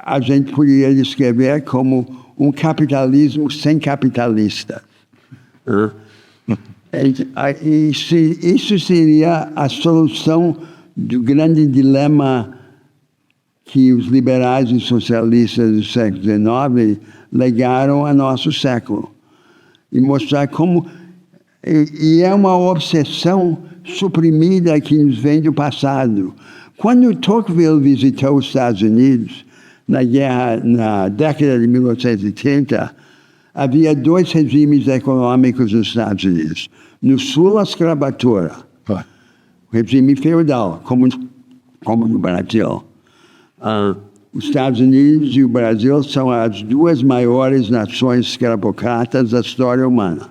a gente poderia descrever como um capitalismo sem capitalistas. Isso seria a solução do grande dilema que os liberais e socialistas do século XIX legaram a nosso século. E mostrar como... E é uma obsessão suprimida que nos vem do passado. Quando Tocqueville visitou os Estados Unidos, na década de 1930, havia 2 regimes econômicos nos Estados Unidos. No sul, a escravatura, o regime feudal, como no Brasil. Os Estados Unidos e o Brasil são as 2 maiores nações escravocratas da história humana.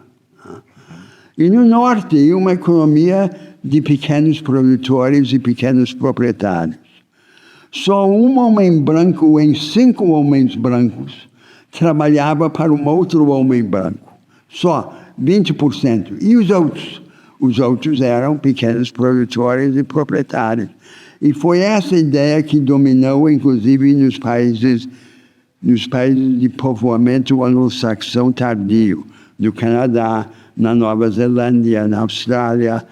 E no norte, uma economia de pequenos produtores e pequenos proprietários. Só um homem branco em 5 homens brancos trabalhava para um outro homem branco. Só 20%. E os outros? Os outros eram pequenos produtores e proprietários. E foi essa ideia que dominou, inclusive, nos países de povoamento anglo-saxão tardio, no Canadá, na Nova Zelândia, na Austrália,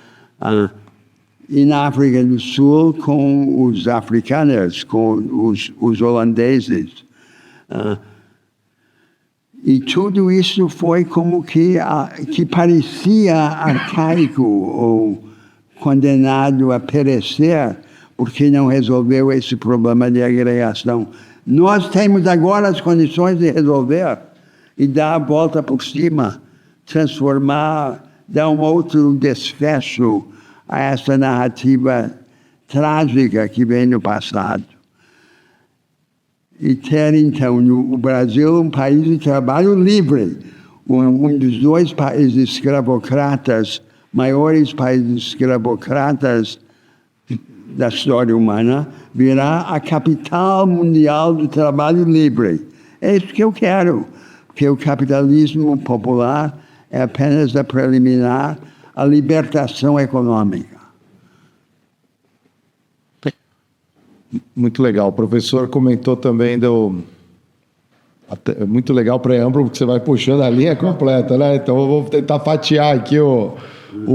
e na África do Sul com os africanos, com os holandeses. E tudo isso foi como que parecia arcaico ou condenado a perecer, porque não resolveu esse problema de agregação. Nós temos agora as condições de resolver e dar a volta por cima, transformar, dar um outro desfecho a essa narrativa trágica que vem no passado. E ter, então, no Brasil, um país de trabalho livre, um dos 2 países escravocratas, maiores países escravocratas da história humana, virá a capital mundial do trabalho livre. É isso que eu quero, porque o capitalismo popular é apenas a preliminar à libertação econômica. Muito legal. O professor comentou também muito legal o preâmbulo, porque você vai puxando a linha completa, né? Então eu vou tentar fatiar aqui o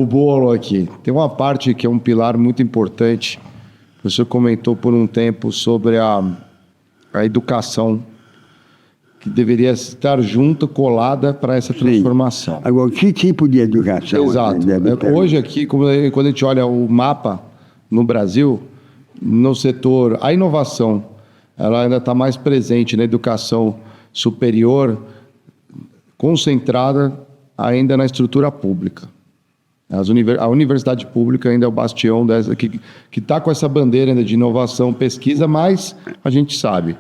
bolo aqui. Tem uma parte que é um pilar muito importante. O professor comentou por um tempo sobre a educação, que deveria estar junto, colada para essa transformação. Sim. Agora, que tipo de educação? Exato. Hoje aqui, quando a gente olha o mapa no Brasil, no setor, a inovação, ela ainda está mais presente na educação superior, concentrada ainda na estrutura pública. A universidade pública ainda é o bastião dessa, que está com essa bandeira ainda de inovação, pesquisa, mas a gente sabe,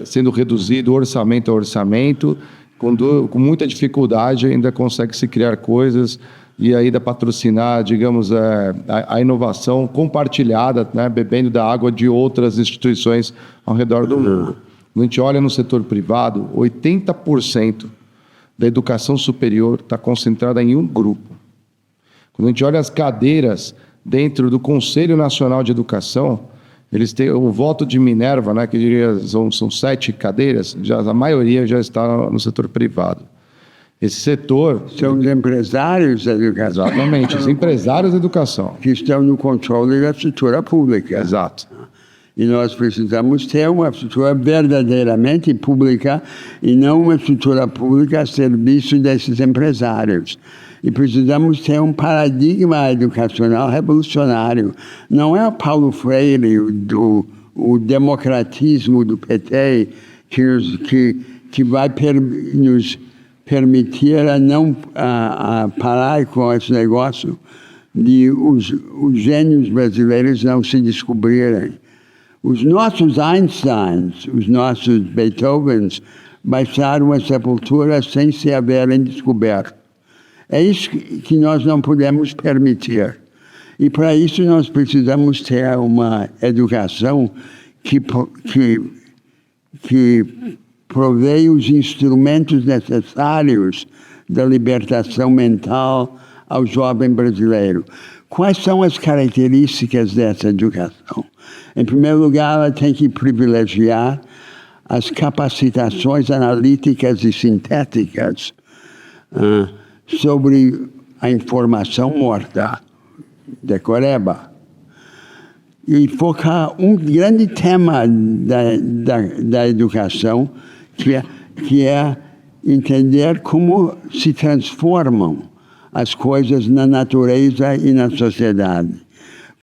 sendo reduzido orçamento a orçamento, com muita dificuldade ainda consegue se criar coisas e ainda patrocinar, digamos, a inovação compartilhada, né, bebendo da água de outras instituições ao redor do mundo. Quando a gente olha no setor privado, 80% da educação superior está concentrada em um grupo. Quando a gente olha as cadeiras dentro do Conselho Nacional de Educação, eles têm o voto de Minerva, né, que eu diria são 7 cadeiras, a maioria já está no setor privado. Esse setor... São os empresários da educação. Exatamente, os empresários da educação. Que estão no controle da estrutura pública. Exato. E nós precisamos ter uma estrutura verdadeiramente pública e não uma estrutura pública a serviço desses empresários. E precisamos ter um paradigma educacional revolucionário. Não é o Paulo Freire, o democratismo do PT que vai nos permitir a não parar com esse negócio de os gênios brasileiros não se descobrirem. Os nossos Einsteins, os nossos Beethovens, baixaram a sepultura sem se haverem descoberto. É isso que nós não podemos permitir. E para isso nós precisamos ter uma educação que provê os instrumentos necessários da libertação mental ao jovem brasileiro. Quais são as características dessa educação? Em primeiro lugar, ela tem que privilegiar as capacitações analíticas e sintéticas sobre a informação morta, decoreba. E focar um grande tema da educação, que é entender como se transformam as coisas na natureza e na sociedade.